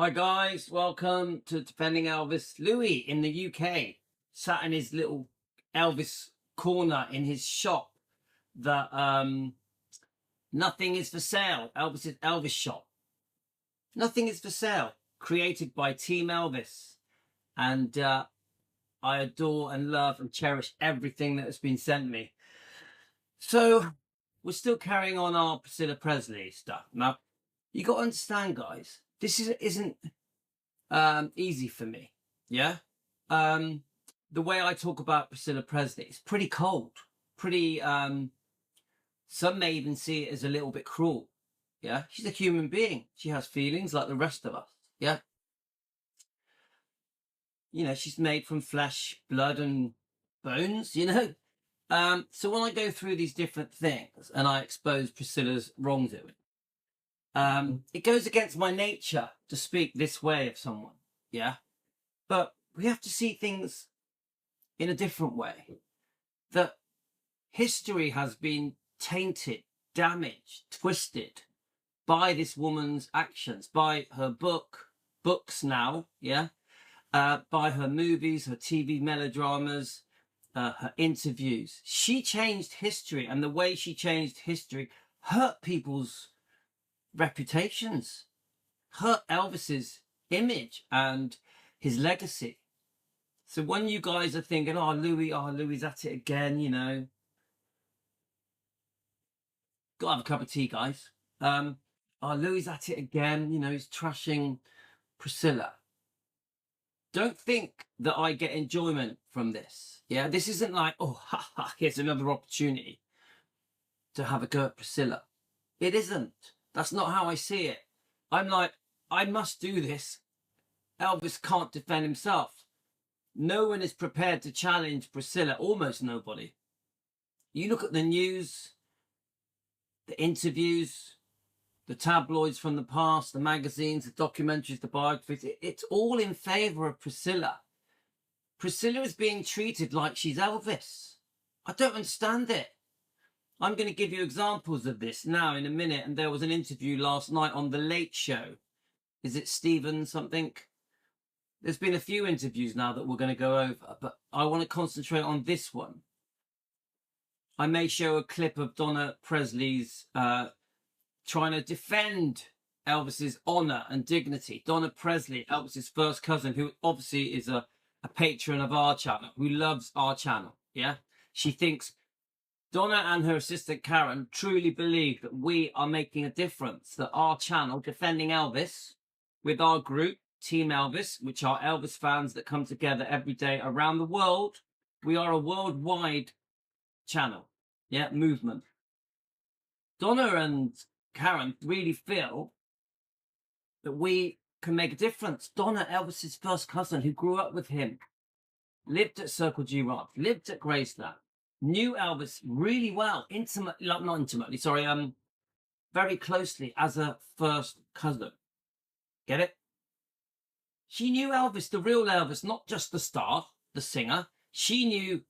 Hi guys, welcome to Defending Elvis. Louis in the UK sat in his little Elvis corner in his shop that nothing is for sale. Elvis's Elvis shop. Nothing is for sale. Created by Team Elvis. And I adore and love and cherish everything that has been sent me. So we're still carrying on our Priscilla Presley stuff. Now, you got to understand, guys, this isn't easy for me. Yeah. The way I talk about Priscilla Presley is pretty cold, pretty, some may even see it as a little bit cruel. Yeah. She's a human being. She has feelings like the rest of us. Yeah. You know, she's made from flesh, blood and bones, you know? So when I go through these different things and I expose Priscilla's wrongdoing, it goes against my nature to speak this way of someone. Yeah. But we have to see things in a different way. That history has been tainted, damaged, twisted by this woman's actions, by her books now, yeah, by her movies, her TV melodramas, her interviews. She changed history, and the way she changed history hurt people's reputations, hurt Elvis's image and his legacy. So when you guys are thinking, oh, Louis at it again, you know, gotta have a cup of tea, guys. Oh, Louis at it again, you know, he's trashing Priscilla. Don't think that I get enjoyment from this. Yeah, this isn't like, oh, here's another opportunity to have a go at Priscilla. It isn't. That's not how I see it. I'm like, I must do this. Elvis can't defend himself. No one is prepared to challenge Priscilla, almost nobody. You look at the news, the interviews, the tabloids from the past, the magazines, the documentaries, the biographies, it's all in favour of Priscilla. Priscilla is being treated like she's Elvis. I don't understand it. I'm going to give you examples of this now in a minute, and there was an interview last night on The Late Show. Is it Stephen something? There's been a few interviews now that we're going to go over, but I want to concentrate on this one. I may show a clip of Donna Presley's trying to defend Elvis's honour and dignity. Donna Presley, Elvis's first cousin, who obviously is a patron of our channel, who loves our channel, yeah? She thinks Donna and her assistant Karen truly believe that we are making a difference, that our channel, Defending Elvis, with our group, Team Elvis, which are Elvis fans that come together every day around the world. We are a worldwide channel, yeah, movement. Donna and Karen really feel that we can make a difference. Donna, Elvis's first cousin, who grew up with him, lived at Circle G Ranch, lived at Graceland, knew Elvis really well, very closely as a first cousin. Get it? She knew Elvis, the real Elvis, not just the star, the singer. She knew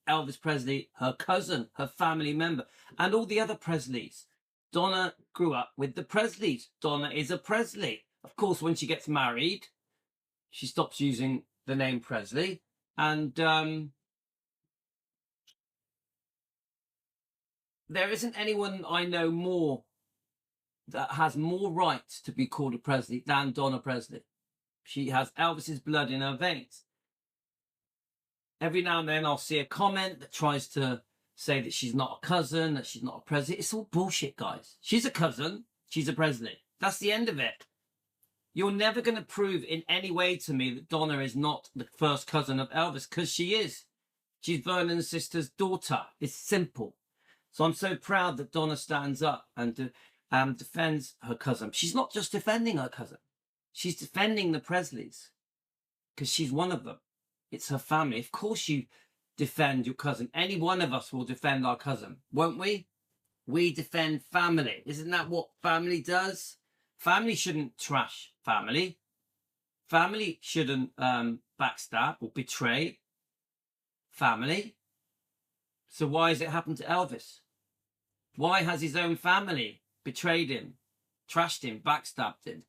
Elvis Presley, her cousin, her family member, and all the other Presleys. Donna grew up with the Presleys. Donna is a Presley. Of course, when she gets married, she stops using the name Presley. And there isn't anyone I know more that has more right to be called a Presley than Donna Presley. She has Elvis's blood in her veins. Every now and then I'll see a comment that tries to say that she's not a cousin, that she's not a Presley. It's all bullshit, guys. She's a cousin. She's a Presley. That's the end of it. You're never going to prove in any way to me that Donna is not the first cousin of Elvis, because she is. She's Vernon's sister's daughter. It's simple. So I'm so proud that Donna stands up and defends her cousin. She's not just defending her cousin. She's defending the Presleys because she's one of them. It's her family. Of course you defend your cousin. Any one of us will defend our cousin, won't we? We defend family. Isn't that what family does? Family shouldn't trash family. Family shouldn't backstab or betray family. So why has it happened to Elvis? Why has his own family betrayed him, trashed him, backstabbed him?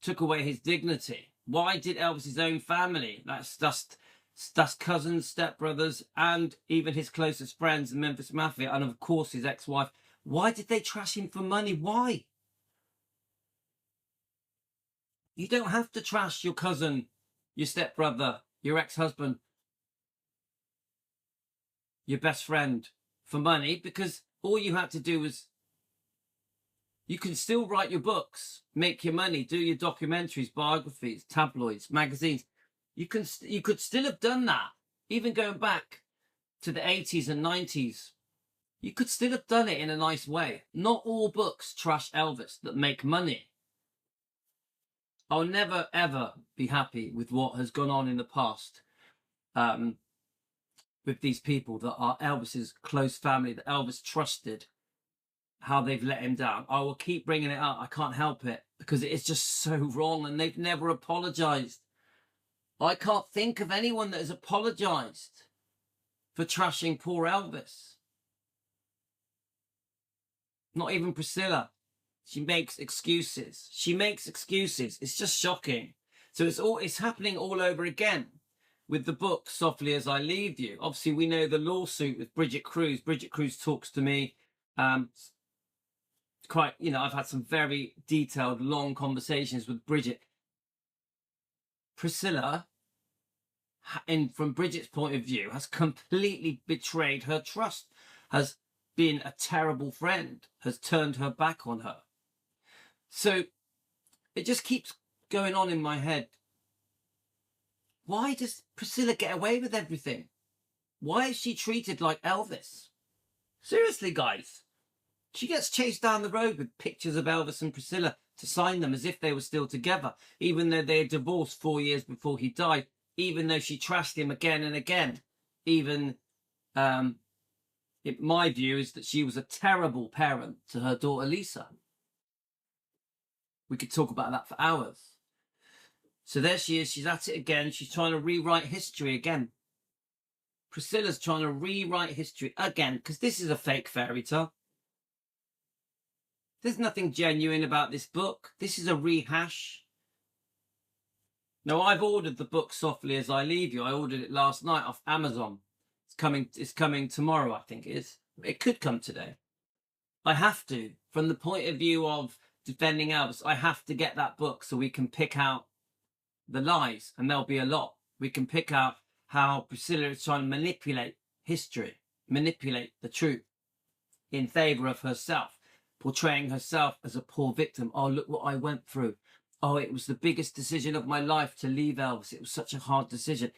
took away his dignity? Why did Elvis's own family, that's cousins, stepbrothers, and even his closest friends, the Memphis Mafia, and of course his ex-wife, why did they trash him for money? Why? You don't have to trash your cousin, your stepbrother, your ex-husband, your best friend for money, because all you had to do was, you can still write your books, make your money, do your documentaries, biographies, tabloids, magazines. You could still have done that, even going back to the 80s and 90s. You could still have done it in a nice way. Not all books trash Elvis that make money. I'll never, ever be happy with what has gone on in the past with these people that are Elvis's close family, that Elvis trusted, how they've let him down. I will keep bringing it up. I can't help it because it is just so wrong, and they've never apologized. I can't think of anyone that has apologized for trashing poor Elvis. Not even Priscilla. She makes excuses. She makes excuses. It's just shocking. So it's happening all over again with the book Softly as I Leave You. Obviously, we know the lawsuit with Bridget Cruz. Bridget Cruz talks to me. Quite, I've had some very detailed, long conversations with Bridget. Priscilla, from Bridget's point of view, has completely betrayed her trust, has been a terrible friend, has turned her back on her. So it just keeps going on in my head. Why does Priscilla get away with everything? Why is she treated like Elvis? Seriously, guys. She gets chased down the road with pictures of Elvis and Priscilla to sign them as if they were still together, even though they had divorced 4 years before he died, even though she trashed him again and again. Even, my view is that she was a terrible parent to her daughter Lisa. We could talk about that for hours. So there she is. She's at it again. She's trying to rewrite history again. Priscilla's trying to rewrite history again, because this is a fake fairy tale. There's nothing genuine about this book. This is a rehash. Now, I've ordered the book Softly as I Leave You. I ordered it last night off Amazon. It's coming tomorrow, I think it is. It could come today. I have to. From the point of view of defending Elvis, I have to get that book so we can pick out the lies, and there'll be a lot. We can pick out how Priscilla is trying to manipulate history, manipulate the truth in favor of herself, portraying herself as a poor victim. Oh, look what I went through. Oh, it was the biggest decision of my life to leave Elvis. It was such a hard decision.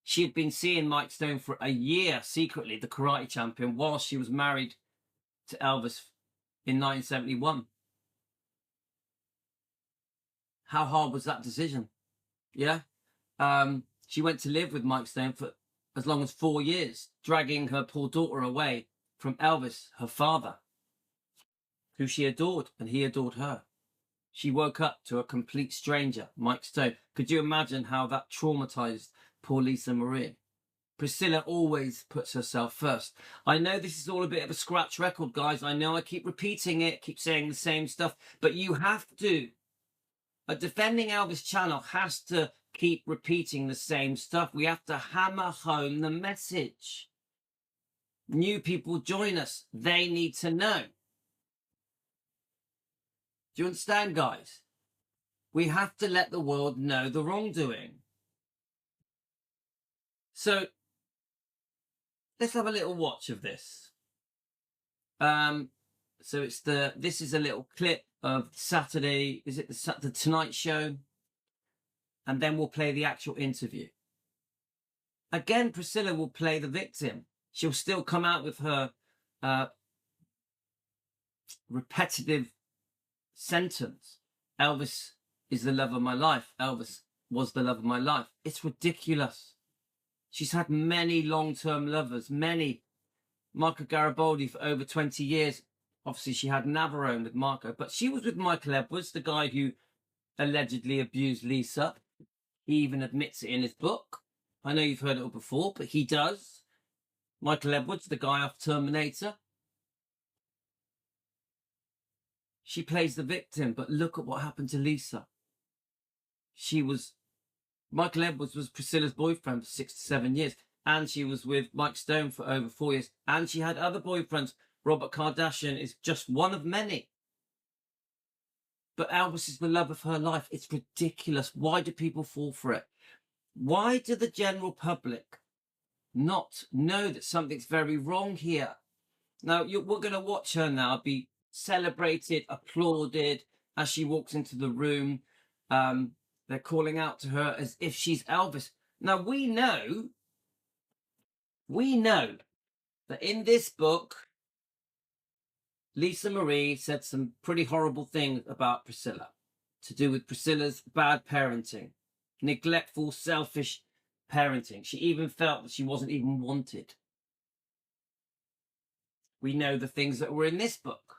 She had been seeing Mike Stone for a year secretly, the karate champion, while she was married to Elvis in 1971. How hard was that decision? Yeah. She went to live with Mike Stone for as long as 4 years, dragging her poor daughter away from Elvis, her father, who she adored, and he adored her. She woke up to a complete stranger, Mike Stone. Could you imagine how that traumatized poor Lisa Marie? Priscilla always puts herself first. I know this is all a bit of a scratch record, guys. I know I keep repeating it, keep saying the same stuff, but you have to. A Defending Elvis channel has to keep repeating the same stuff. We have to hammer home the message. New people join us. They need to know. Do you understand, guys? We have to let the world know the wrongdoing. So let's have a little watch of this. So this is a little clip of Saturday. Is it the Tonight Show? And then we'll play the actual interview. Again, Priscilla will play the victim. She'll still come out with her repetitive sentence. Elvis is the love of my life. Elvis was the love of my life. It's ridiculous. She's had many long-term lovers, many. Marco Garibaldi for over 20 years. Obviously, she had Navarone with Marco, but she was with Michael Edwards, the guy who allegedly abused Lisa. He even admits it in his book. I know you've heard it all before, but he does. Michael Edwards, the guy off Terminator. She plays the victim, but look at what happened to Lisa. Michael Edwards was Priscilla's boyfriend for 6 to 7 years, and she was with Mike Stone for over 4 years, and she had other boyfriends. Robert Kardashian is just one of many. But Elvis is the love of her life. It's ridiculous. Why do people fall for it? Why do the general public not know that something's very wrong here? Now, we're going to watch her now be celebrated, applauded as she walks into the room. They're calling out to her as if she's Elvis. Now, we know that in this book, Lisa Marie said some pretty horrible things about Priscilla, to do with Priscilla's bad parenting, neglectful, selfish parenting. She even felt that she wasn't even wanted. We know the things that were in this book.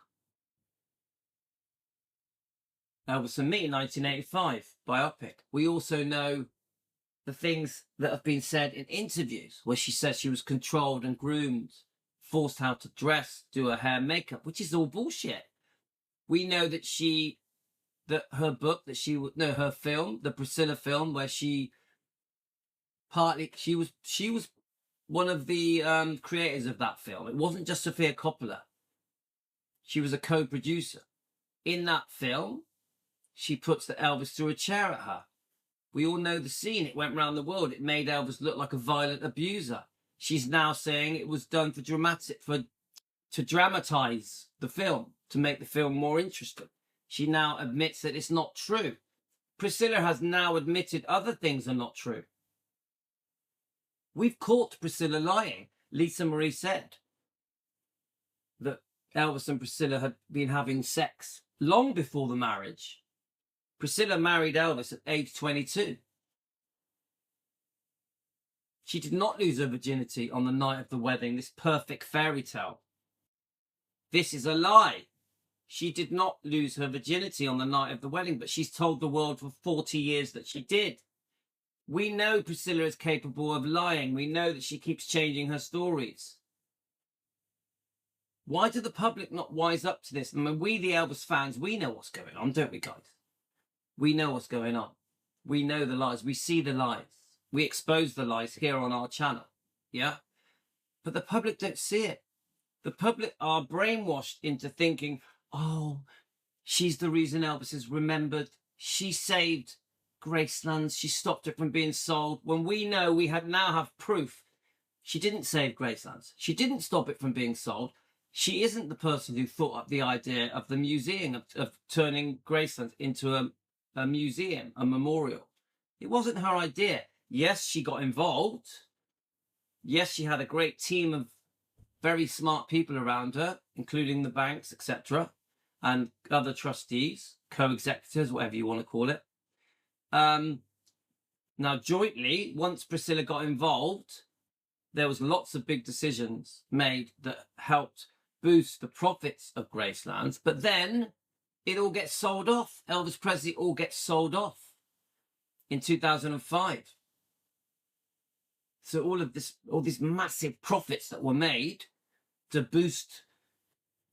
Elvis and Me, 1985, biopic. We also know the things that have been said in interviews where she says she was controlled and groomed, forced how to dress, do her hair, makeup, which is all bullshit. We know that her film, the Priscilla film, where she was one of the creators of that film. It wasn't just Sofia Coppola. She was a co-producer. In that film, she puts the Elvis through a chair at her. We all know the scene. It went round the world. It made Elvis look like a violent abuser. She's now saying it was done to dramatize the film, to make the film more interesting. She now admits that it's not true. Priscilla has now admitted other things are not true. We've caught Priscilla lying. Lisa Marie said that Elvis and Priscilla had been having sex long before the marriage. Priscilla married Elvis at age 22. She did not lose her virginity on the night of the wedding, this perfect fairy tale. This is a lie. She did not lose her virginity on the night of the wedding, but she's told the world for 40 years that she did. We know Priscilla is capable of lying. We know that she keeps changing her stories. Why do the public not wise up to this? I mean, we, the Elvis fans, we know what's going on, don't we, guys? We know what's going on. We know the lies. We see the lies. We expose the lies here on our channel. Yeah? But the public don't see it. The public are brainwashed into thinking, oh, she's the reason Elvis is remembered. She saved Graceland. She stopped it from being sold. When we know we now have proof she didn't save Graceland. She didn't stop it from being sold. She isn't the person who thought up the idea of the museum, of turning Graceland into a museum, a memorial. It wasn't her idea. Yes, she got involved. Yes, she had a great team of very smart people around her, including the banks, etc., and other trustees, co-executors, whatever you want to call it. Now, jointly, once Priscilla got involved, there was lots of big decisions made that helped boost the profits of Graceland, but then it all gets sold off. Elvis Presley all gets sold off in 2005. So all these massive profits that were made to boost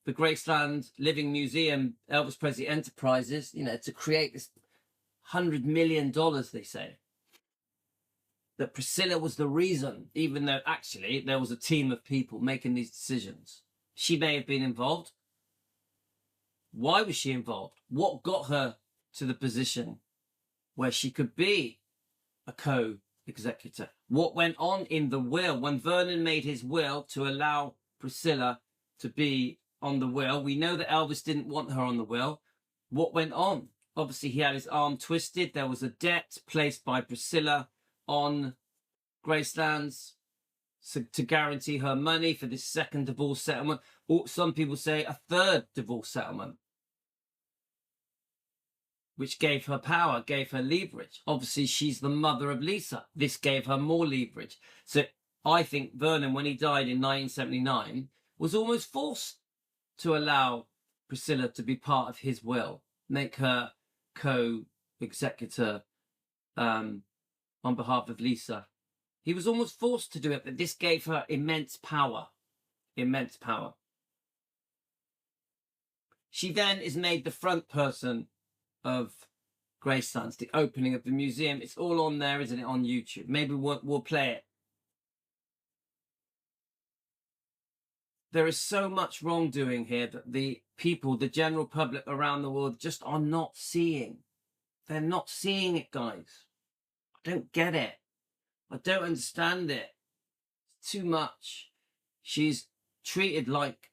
the Graceland Living Museum, Elvis Presley Enterprises, to create this $100 million, they say, that Priscilla was the reason, even though actually there was a team of people making these decisions. She may have been involved. Why was she involved? What got her to the position where she could be a co-executor? What went on in the will? When Vernon made his will to allow Priscilla to be on the will, we know that Elvis didn't want her on the will. What went on? Obviously, he had his arm twisted. There was a debt placed by Priscilla on Graceland's to guarantee her money for this second divorce settlement, or some people say a third divorce settlement, which gave her power, gave her leverage. Obviously, she's the mother of Lisa. This gave her more leverage. So I think Vernon, when he died in 1979, was almost forced to allow Priscilla to be part of his will, make her co-executor on behalf of Lisa. He was almost forced to do it, but this gave her immense power. Immense power. She then is made the front person of Graceland, the opening of the museum. It's all on there, isn't it, on YouTube? Maybe we'll play it. There is so much wrongdoing here that the people, the general public around the world, just are not seeing. They're not seeing it, guys. I don't get it. I don't understand it. It's too much. She's treated like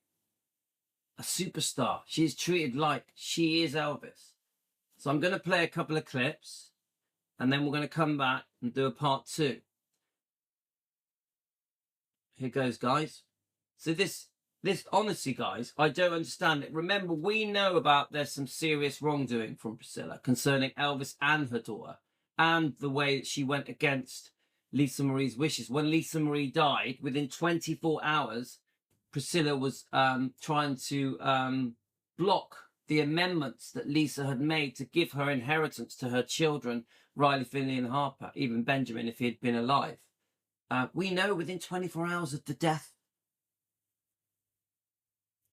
a superstar. She's treated like she is Elvis. So I'm going to play a couple of clips, and then we're going to come back and do a part 2. Here goes, guys. So this honestly, guys, I don't understand it. Remember, we know about there's some serious wrongdoing from Priscilla concerning Elvis and her daughter, and the way that she went against Lisa Marie's wishes. When Lisa Marie died, within 24 hours, Priscilla was trying to block the amendments that Lisa had made to give her inheritance to her children, Riley, Finley and Harper, even Benjamin if he had been alive. We know within 24 hours of the death,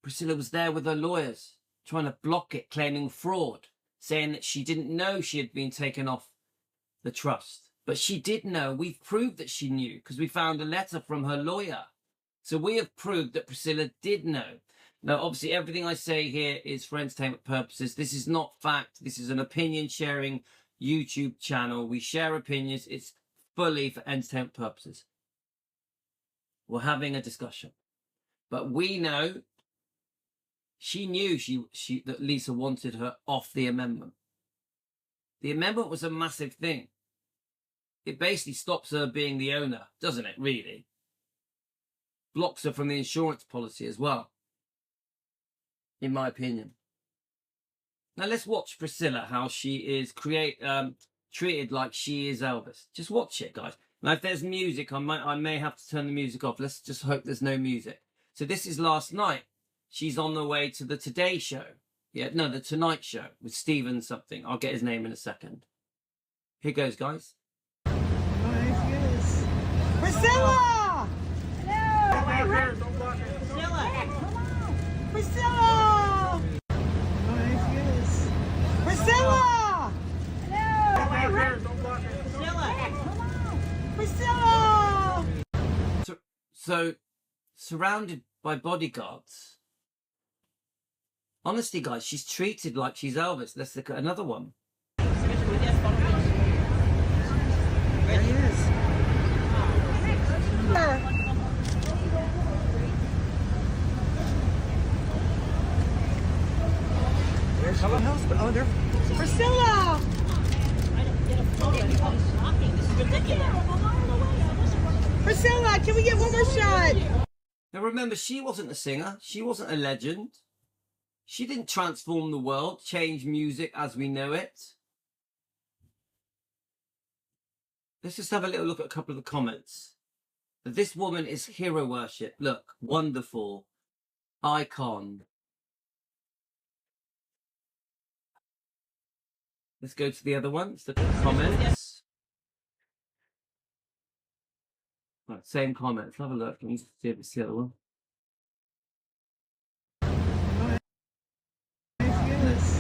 Priscilla was there with her lawyers, trying to block it, claiming fraud, saying that she didn't know she had been taken off the trust. But she did know. We've proved that she knew because we found a letter from her lawyer. So we have proved that Priscilla did know. Now, obviously, everything I say here is for entertainment purposes. This is not fact. This is an opinion-sharing YouTube channel. We share opinions. It's fully for entertainment purposes. We're having a discussion. But we know she knew that Lisa wanted her off the amendment. The amendment was a massive thing. It basically stops her being the owner, doesn't it, really? Blocks her from the insurance policy as well, in my opinion. Now let's watch Priscilla, how she is treated like she is Elvis. Just watch it, guys. Now if there's music, I may have to turn the music off. Let's just hope there's no music. So this is last night. She's on the way to the Today Show. Yeah, no, the Tonight Show with Stephen something. I'll get his name in a second. Here goes, guys. Priscilla! Hello! Priscilla! Priscilla! Priscilla! Priscilla! So surrounded by bodyguards. Honestly, guys, she's treated like she's Elvis. Let's look at another one. There he is. Where's someone else? Oh, there. Priscilla! This is ridiculous. Priscilla, can we get one more shot? Now remember, she wasn't a singer. She wasn't a legend. She didn't transform the world, change music as we know it. Let's just have a little look at a couple of the comments. This woman is hero worship. Look, wonderful. Icon. Let's go to the other one. Let's look at the comments. Right, same comments. Have a look. Let me see if it's the other one.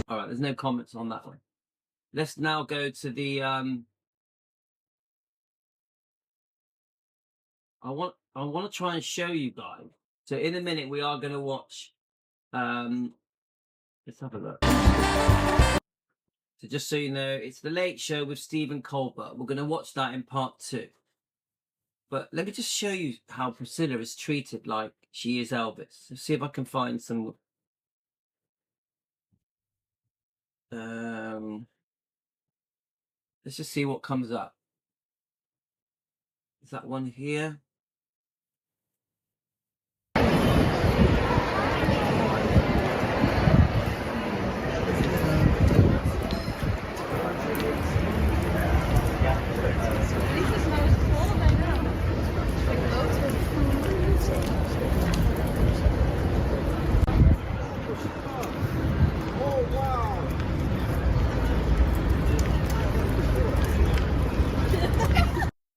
All right, there's no comments on that one. Let's now go to the I want to try and show you guys. So in a minute we are going to watch let's have a look. So just so you know, it's The Late Show with Stephen Colbert. We're going to watch that in part 2. But let me just show you how Priscilla is treated like she is Elvis. Let's see if I can find some let's just see what comes up. Is that one here?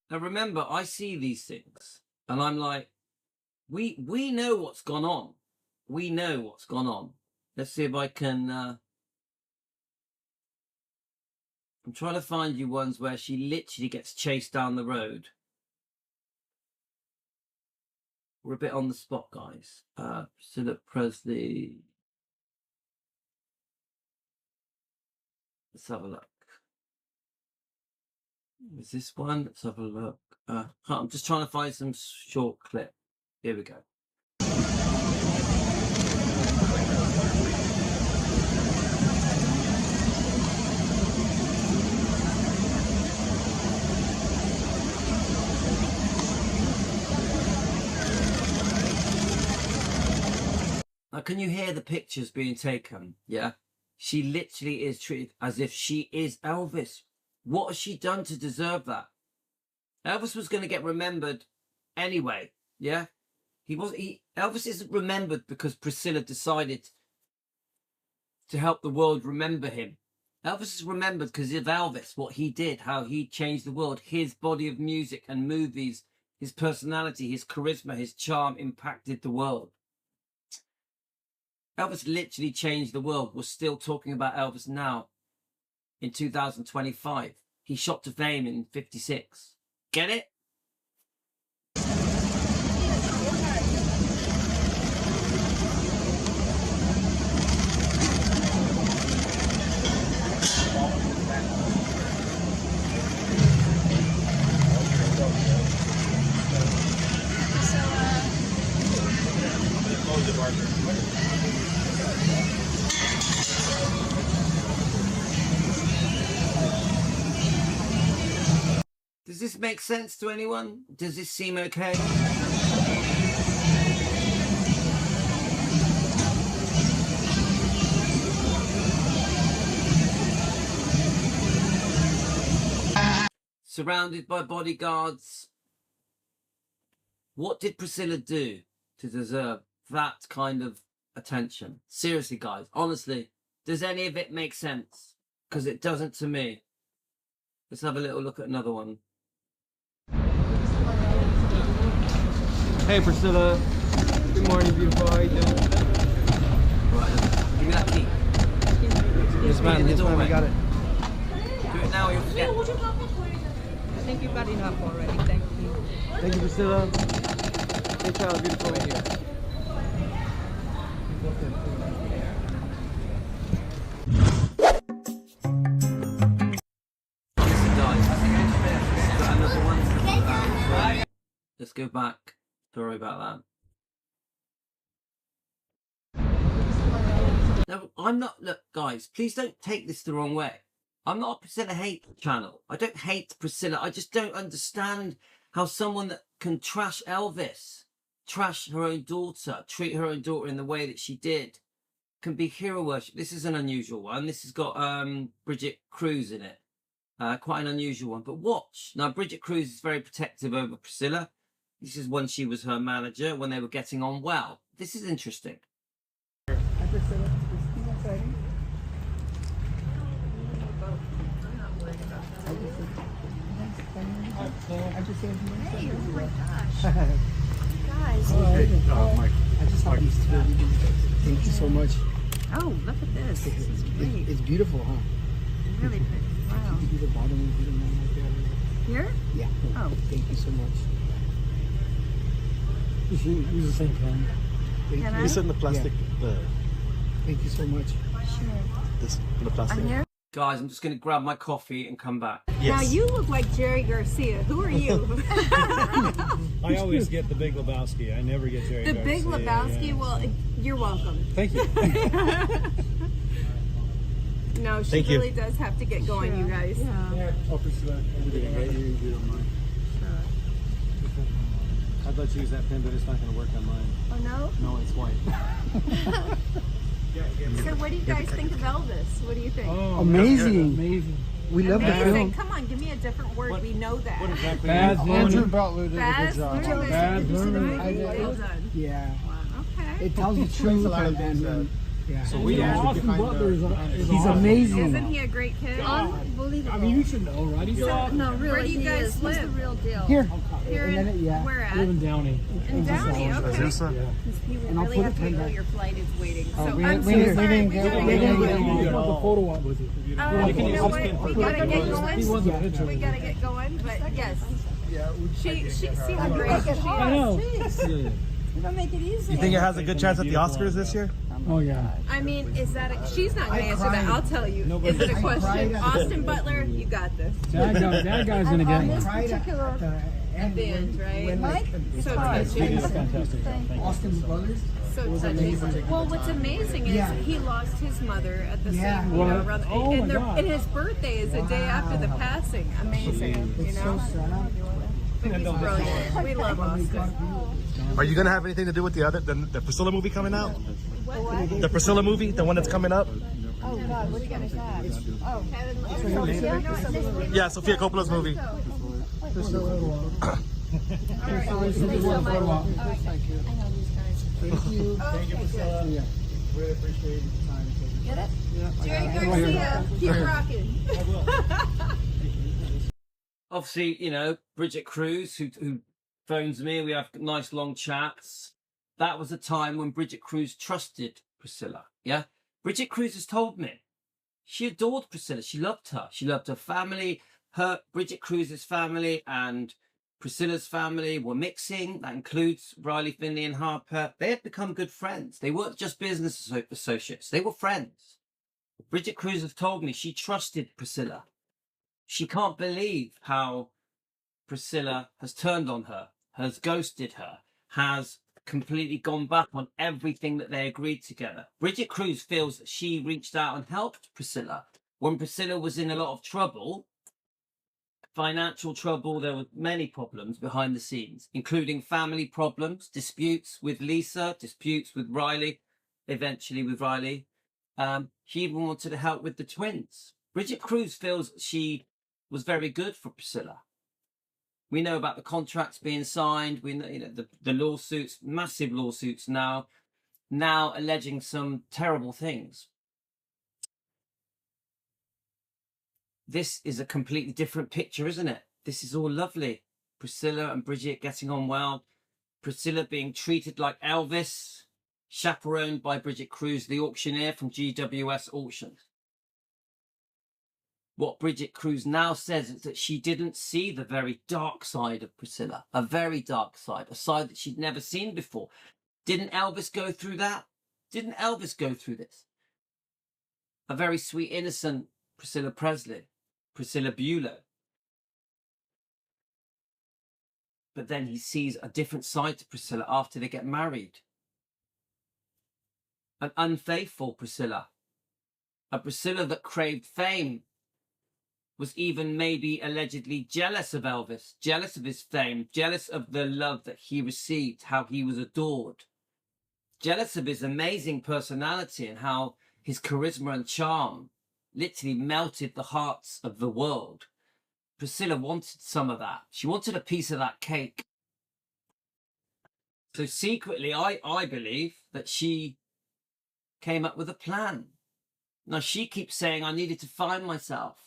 Now remember, I see these things and I'm like, we know what's gone on. We know what's gone on. Let's see if I can I'm trying to find you ones where she literally gets chased down the road. We're a bit on the spot, guys. Priscilla Presley. Let's have a look. Is this one? Let's have a look. I'm just trying to find some short clip. Here we go. Now, can you hear the pictures being taken? Yeah. She literally is treated as if she is Elvis. What has she done to deserve that? Elvis was going to get remembered anyway. Yeah. Elvis isn't remembered because Priscilla decided to help the world remember him. Elvis is remembered because of Elvis, what he did, how he changed the world, his body of music and movies, his personality, his charisma, his charm impacted the world. Elvis literally changed the world. We're still talking about Elvis now in 2025. He shot to fame in 56. Get it? Does this make sense to anyone? Does this seem okay? Surrounded by bodyguards. What did Priscilla do to deserve that kind of attention? Seriously, guys, honestly, does any of it make sense? Because it doesn't to me. Let's have a little look at another one. Hey Priscilla, good morning, beautiful. How you doing? Right, give me that key. Yes, ma'am. Yes, ma'am. We got it. Do it now or you'll forget. I think you've got enough already. Thank you. Thank you, Priscilla. Hey, child, beautiful. Right here. Listen, guys, I think I've got another one. Let's go back. Sorry about that. No, I'm not. Look, guys, please don't take this the wrong way. I'm not a Priscilla hate channel. I don't hate Priscilla. I just don't understand how someone that can trash Elvis, trash her own daughter, treat her own daughter in the way that she did, can be hero worship. This is an unusual one. This has got Bridget Cruz in it. Quite an unusual one. But watch. Now, Bridget Cruz is very protective over Priscilla. This is when she was her manager, when they were getting on well. This is interesting. Hi, Priscilla. Is exciting? I just said, hey, oh my gosh. Guys. I just saw these two. Thank you so much. Oh, look at this. This is great. It's beautiful, huh? Really pretty. Wow. Could you do the bottom of the man right there? Here? Yeah. Oh. Thank you so much. Use the same pen. Thank Can you. I? This in the plastic. Thank you so much. Sure. This in the plastic. I'm here? Guys, I'm just going to grab my coffee and come back. Yes. Now you look like Jerry Garcia. Who are you? I always get the Big Lebowski. I never get Jerry The Garcia. Big Lebowski? Yeah. Well, you're welcome. Thank you. No, she Thank you. really does have to get going, you guys. Yeah. Oh, Priscilla. Everything right here. You don't mind. I'd let you use that pen, but it's not going to work on mine. Oh, no? No, it's white. So what do you guys think of Elvis? What do you think? Oh, Amazing. Amazing. We love the Amazing. film. Come on, give me a different word. We know that. What exactly? Baz Andrew Luhrmann. Butler did a Baz good job. Luhrmann. Baz Well Luhrmann. done. Yeah. Okay. It tells the truth. a lot of and things Yeah. So we actually Austin Butler is He's amazing. Isn't he a great kid? Unbelievable. I mean, you should know, right? He's No, really. Where do you guys live? He's the real deal. Here. Here And then in, where I at? live in Downey. In Downey, okay. Azusa? Yeah. You And I'll really put have it to wait in till there. your flight is waiting. So we I'm so didn't- sorry. we We didn't gotta get- get we going. didn't He wants the photo op with you. You know what? We gotta get He wants going. a picture. We gotta get going, but yes. She see how great she is. I know. You don't make it easy. You think it has a good chance at the Oscars this year? Oh, yeah. I mean, is that she's not going to answer that. I'll tell you. Is it a question? Austin Butler, you got this. That guy's going to get it. Cried at The end, right? when, like, So He touching. did fantastic. Austin Brothers. So touching. Well, what's amazing is Yeah. he lost his mother at the Yeah. same, you know, What? rather, Oh, and, my God. and his birthday is the day after the passing. Amazing, you It's so know? sad. But he's brilliant. We love Austin. Are you gonna have anything to do with the Priscilla movie coming out? The Priscilla movie, the one that's coming up? Oh, God, what are you going to say? Oh, Kevin. Yeah, Sofia Coppola's movie. Just a little while. Thank you. Thank you, Priscilla. Yeah. Really appreciate your time. Get it? Jerry Garcia, keep rocking. Obviously, you know, Bridget Cruz, who phones me, we have nice long chats. That was a time when Bridget Cruz trusted Priscilla, yeah? Bridget Cruz has told me she adored Priscilla. She loved her. She loved her family. Bridget Cruz's family and Priscilla's family were mixing. That includes Riley, Finley and Harper. They had become good friends. They weren't just business associates. They were friends. Bridget Cruz has told me she trusted Priscilla. She can't believe how Priscilla has turned on her, has ghosted her, has completely gone back on everything that they agreed together. Bridget Cruz feels that she reached out and helped Priscilla when Priscilla was in a lot of trouble, financial trouble. There were many problems behind the scenes, including family problems, disputes with Lisa, disputes with Riley, eventually with Riley. She even wanted to help with the twins. Bridget Cruz feels she was very good for Priscilla. We know about the contracts being signed. We know, you know, the lawsuits, massive lawsuits now alleging some terrible things. This is a completely different picture, isn't it? This is all lovely. Priscilla and Bridget getting on well. Priscilla being treated like Elvis, chaperoned by Bridget Cruz, the auctioneer from GWS Auctions. What Bridget Cruz now says is that she didn't see the very dark side of Priscilla, a very dark side, a side that she'd never seen before. Didn't Elvis go through that? Didn't Elvis go through this? A very sweet, innocent Priscilla Presley, Priscilla Bueller. But then he sees a different side to Priscilla after they get married. An unfaithful Priscilla. A Priscilla that craved fame, was even maybe allegedly jealous of Elvis, jealous of his fame, jealous of the love that he received, how he was adored, jealous of his amazing personality and how his charisma and charm literally melted the hearts of the world. Priscilla wanted some of that. She wanted a piece of that cake. So secretly, I believe that she came up with a plan. Now, she keeps saying, I needed to find myself,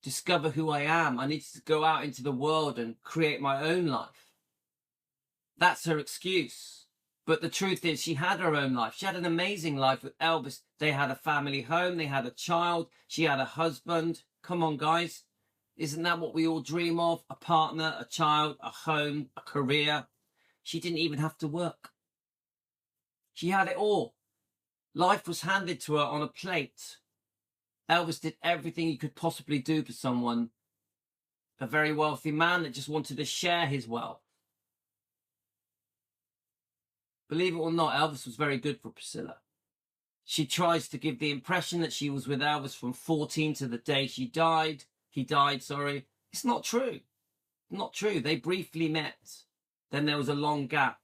discover who I am. I needed to go out into the world and create my own life. That's her excuse. But the truth is, she had her own life. She had an amazing life with Elvis. They had a family home. They had a child. She had a husband. Come on, guys. Isn't that what we all dream of? A partner, a child, a home, a career. She didn't even have to work. She had it all. Life was handed to her on a plate. Elvis did everything he could possibly do for someone. A very wealthy man that just wanted to share his wealth. Believe it or not, Elvis was very good for Priscilla. She tries to give the impression that she was with Elvis from 14 to the day he died. It's not true. Not true. They briefly met. Then there was a long gap.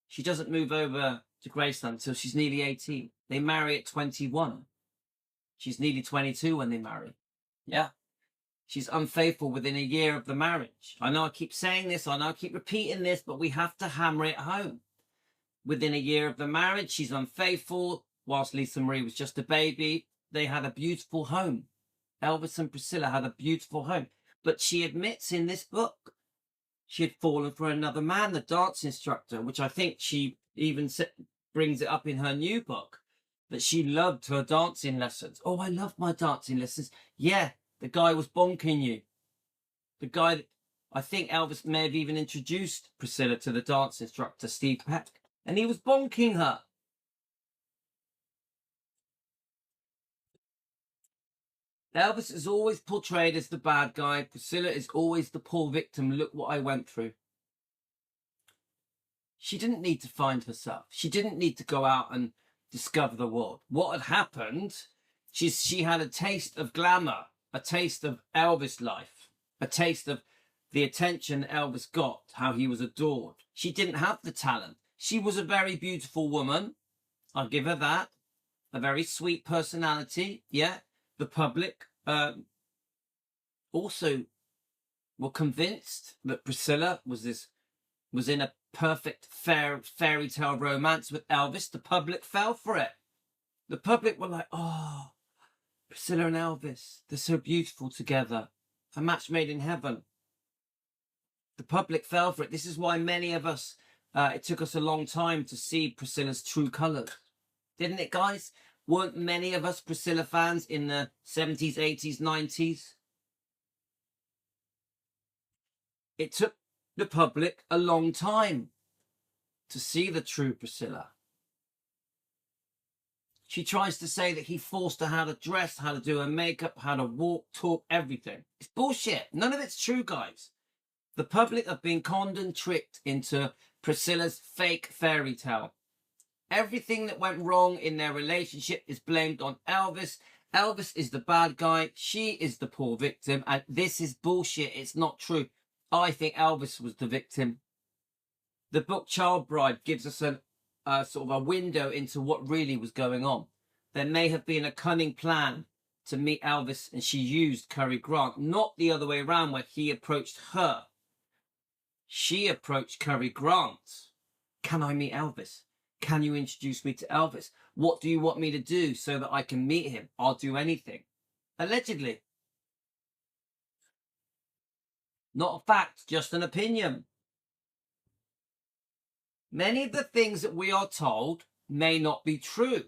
She doesn't move over to Graceland until she's nearly 18. They marry at 21. She's nearly 22 when they marry. Yeah. She's unfaithful within a year of the marriage. I know I keep saying this. I know I keep repeating this, but we have to hammer it home. Within a year of the marriage, she's unfaithful. whilst Lisa Marie was just a baby, they had a beautiful home. Elvis and Priscilla had a beautiful home. But she admits in this book she had fallen for another man, the dance instructor, which I think she even brings it up in her new book, that she loved her dancing lessons. Oh, I love my dancing lessons. Yeah, the guy was bonking you. The guy that I think Elvis may have even introduced Priscilla to the dance instructor, Steve Peck, and he was bonking her. Elvis is always portrayed as the bad guy. Priscilla is always the poor victim. Look what I went through. She didn't need to find herself. She didn't need to go out and discover the world. What had happened, she had a taste of glamour, a taste of Elvis life, a taste of the attention Elvis got, how he was adored. She didn't have the talent. She was a very beautiful woman. I'll give her that. A very sweet personality. Yeah. The public also were convinced that Priscilla was in a perfect fairy tale romance with Elvis. The public fell for it. The public were like, oh, Priscilla and Elvis, they're so beautiful together. A match made in heaven. The public fell for it. This is why many of us, it took us a long time to see Priscilla's true colours. Didn't it, guys? Weren't many of us Priscilla fans in the 70s, 80s, 90s? It took the public a long time to see the true Priscilla. She tries to say that he forced her how to dress, how to do her makeup, how to walk, talk, everything. It's bullshit. None of it's true, guys. The public have been conned and tricked into Priscilla's fake fairy tale. Everything that went wrong in their relationship is blamed on Elvis. Elvis is the bad guy. She is the poor victim. And this is bullshit. It's not true. I think Elvis was the victim. The book Child Bride gives us sort of a window into what really was going on. There may have been a cunning plan to meet Elvis and she used Cary Grant, not the other way around where he approached her. She approached Cary Grant. Can I meet Elvis? Can you introduce me to Elvis? What do you want me to do so that I can meet him? I'll do anything. Allegedly. Not a fact, just an opinion. Many of the things that we are told may not be true.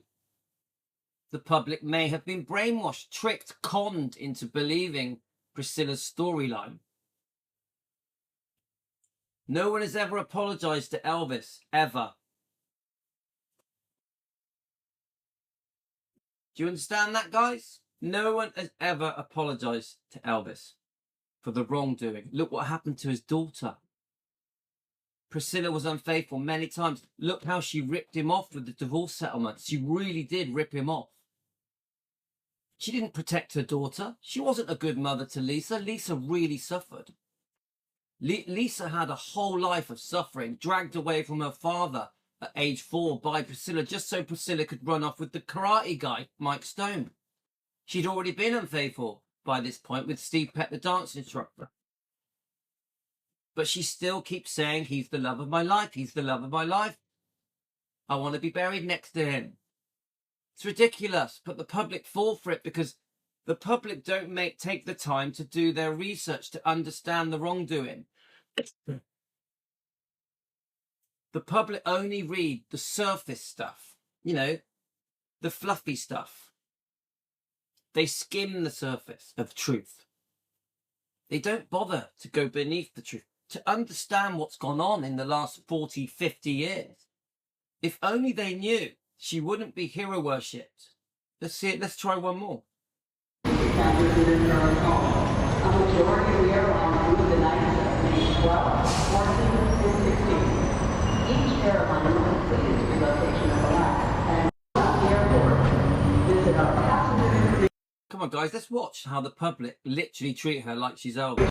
The public may have been brainwashed, tricked, conned into believing Priscilla's storyline. No one has ever apologized to Elvis, ever. Do you understand that, guys? No one has ever apologized to Elvis for the wrongdoing. Look what happened to his daughter. Priscilla was unfaithful many times. Look how she ripped him off with the divorce settlement. She really did rip him off. She didn't protect her daughter. She wasn't a good mother to Lisa. Lisa really suffered. Lisa had a whole life of suffering, dragged away from her father at age 4 by Priscilla, just so Priscilla could run off with the karate guy, Mike Stone. She'd already been unfaithful by this point with Steve Peck, the dance instructor. But she still keeps saying, he's the love of my life, he's the love of my life. I want to be buried next to him. It's ridiculous, but the public fall for it because the public don't take the time to do their research to understand the wrongdoing. The public only read the surface stuff, you know, the fluffy stuff. They skim the surface of truth. They don't bother to go beneath the truth, to understand what's gone on in the last 40, 50 years. If only they knew, she wouldn't be hero worshipped. Let's see it. Let's try one more. A majority of the airlines flew the night of May 12, 14, and 16. Each airline completed the relocation of the last and the airport. Visit our passengers. Come on, guys, let's watch how the public literally treat her like she's Elvis.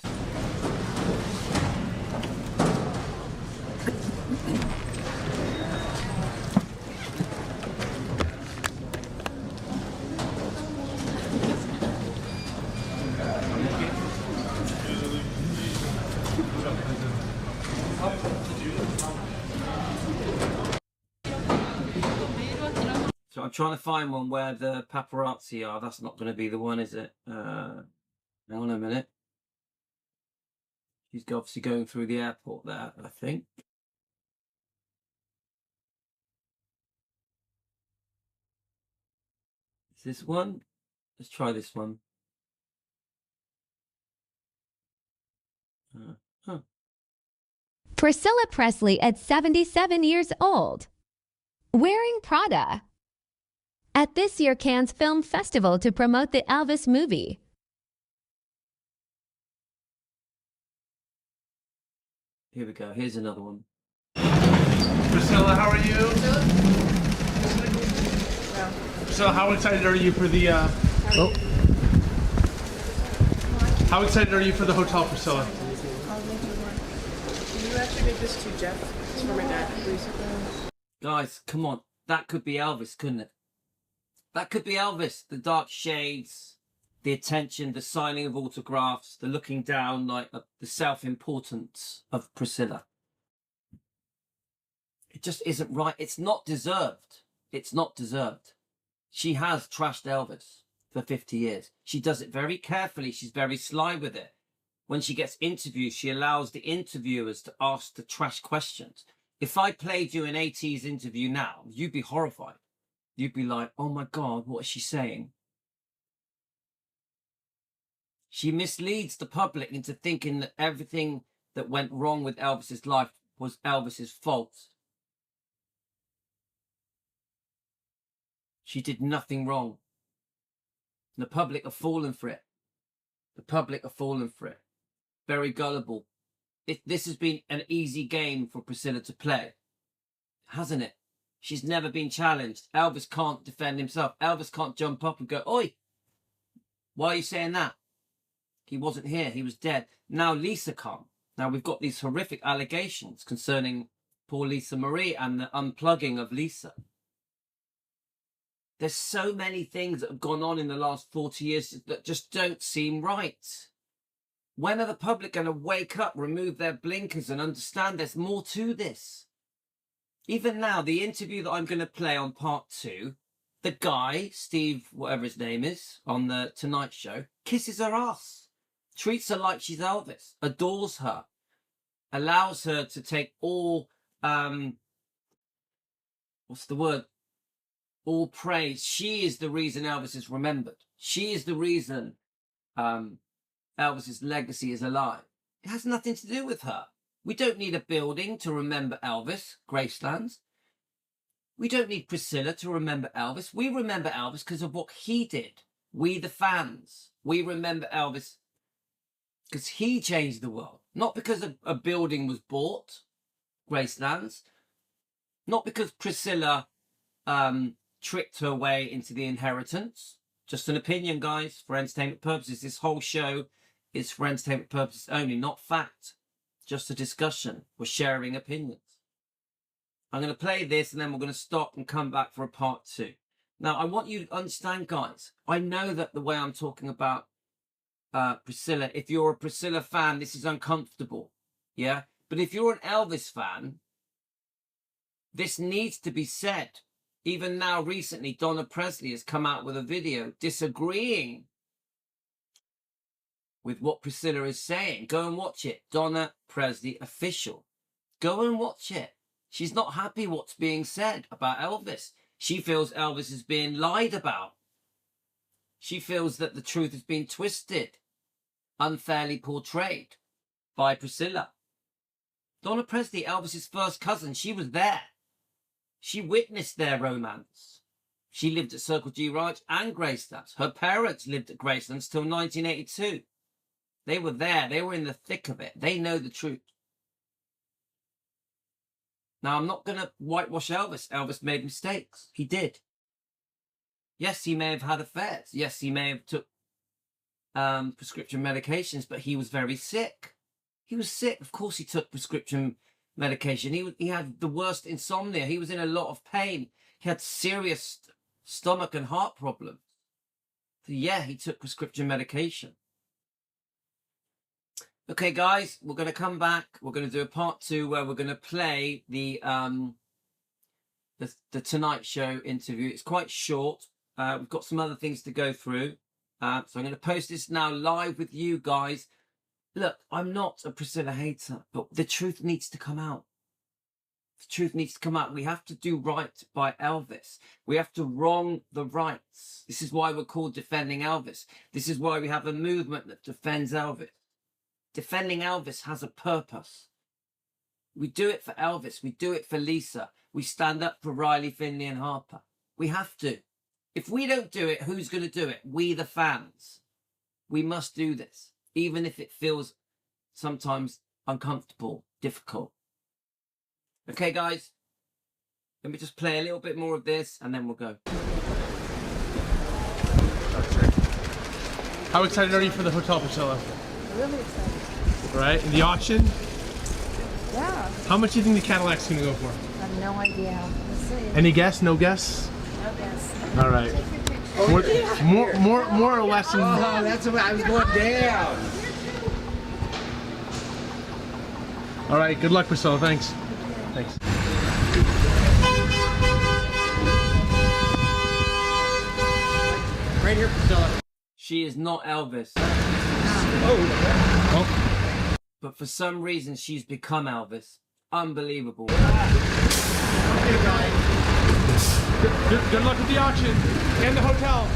So trying to find one where the paparazzi are. That's not going to be the one, is it? Hang on a minute. She's obviously going through the airport there, I think. Is this one? Let's try this one. Huh. Priscilla Presley at 77 years old. Wearing Prada. At this year's Cannes Film Festival to promote the Elvis movie. Here we go. Here's another one. Priscilla, how are you? Priscilla, how excited are you for the How excited are you for the hotel, Priscilla? Can you actually make this to Jeff? It's for my dad, please. Guys, come on. That could be Elvis, couldn't it? That could be Elvis. The dark shades, the attention, the signing of autographs, the looking down, like the self-importance of Priscilla. It just isn't right. It's not deserved. It's not deserved. She has trashed Elvis for 50 years. She does it very carefully. She's very sly with it. When she gets interviewed, she allows the interviewers to ask the trash questions. If I played you an 80s interview now, you'd be horrified. You'd be like, oh my God, what is she saying? She misleads the public into thinking that everything that went wrong with Elvis's life was Elvis's fault. She did nothing wrong. The public are falling for it. The public are falling for it. Very gullible. This has been an easy game for Priscilla to play, hasn't it? She's never been challenged. Elvis can't defend himself. Elvis can't jump up and go, oi, why are you saying that? He wasn't here. He was dead. Now Lisa can't. Now we've got these horrific allegations concerning poor Lisa Marie and the unplugging of Lisa. There's so many things that have gone on in the last 40 years that just don't seem right. When are the public going to wake up, remove their blinkers and understand there's more to this? Even now, the interview that I'm going to play on part 2, the guy, Steve, whatever his name is, on the Tonight Show, kisses her ass, treats her like she's Elvis, adores her, allows her to take all, what's the word? All praise. She is the reason Elvis is remembered. She is the reason Elvis's legacy is alive. It has nothing to do with her. We don't need a building to remember Elvis, Gracelands. We don't need Priscilla to remember Elvis. We remember Elvis because of what he did. We, the fans, we remember Elvis because he changed the world. Not because a building was bought, Gracelands. Not because Priscilla tricked her way into the inheritance. Just an opinion, guys, for entertainment purposes. This whole show is for entertainment purposes only, not fact. Just a discussion. We're sharing opinions. I'm going to play this and then we're going to stop and come back for a part 2. Now, I want you to understand, guys, I know that the way I'm talking about Priscilla, if you're a Priscilla fan, this is uncomfortable. Yeah? But if you're an Elvis fan, this needs to be said. Even now, recently, Donna Presley has come out with a video disagreeing with what Priscilla is saying. Go and watch it. Donna Presley Official. Go and watch it. She's not happy what's being said about Elvis. She feels Elvis is being lied about. She feels that the truth has been twisted, unfairly portrayed by Priscilla. Donna Presley, Elvis's first cousin, she was there. She witnessed their romance. She lived at Circle G Ranch and Gracelands. Her parents lived at Gracelands till 1982. They were there. They were in the thick of it. They know the truth. Now, I'm not going to whitewash Elvis. Elvis made mistakes. He did. Yes, he may have had affairs. Yes, he may have took prescription medications, but he was very sick. He was sick. Of course he took prescription medication. He had the worst insomnia. He was in a lot of pain. He had serious stomach and heart problems. So yeah, he took prescription medication. Okay, guys, we're going to come back. We're going to do a part 2 where we're going to play the the Tonight Show interview. It's quite short. We've got some other things to go through. So I'm going to post this now live with you guys. Look, I'm not a Priscilla hater, but the truth needs to come out. The truth needs to come out. We have to do right by Elvis. We have to wrong the rights. This is why we're called Defending Elvis. This is why we have a movement that defends Elvis. Defending Elvis has a purpose. We do it for Elvis. We do it for Lisa. We stand up for Riley, Finley and Harper. We have to. If we don't do it, who's going to do it? We, the fans. We must do this, even if it feels sometimes uncomfortable, difficult. Okay, guys, let me just play a little bit more of this and then we'll go. How excited are you for the hotel, Priscilla? Really excited. Right? And the auction? Yeah. How much do you think the Cadillac's gonna go for? I have no idea. Let's see. Any guess? No guess? No guess. All right. More or less. Oh, that's what I was going down. All right. Good luck, Priscilla. Thanks. Thanks. Right here, Priscilla. She is not Elvis. Oh. But for some reason, she's become Elvis. Unbelievable. Good luck with the auction and the hotel.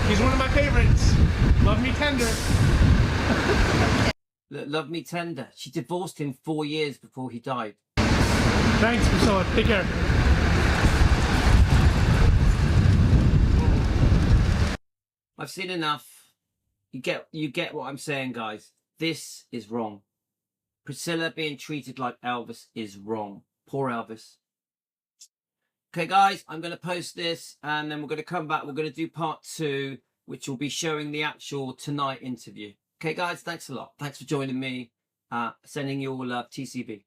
He's one of my favorites. Love me tender. Look, Love Me Tender. She divorced him 4 years before he died. Thanks, Priscilla. Take care. I've seen enough. You get what I'm saying, guys. This is wrong. Priscilla being treated like Elvis is wrong. Poor Elvis. Okay, guys, I'm going to post this and then we're going to come back. We're going to do part 2, which will be showing the actual Tonight interview. Okay, guys, thanks a lot. Thanks for joining me. Sending you all love, TCB.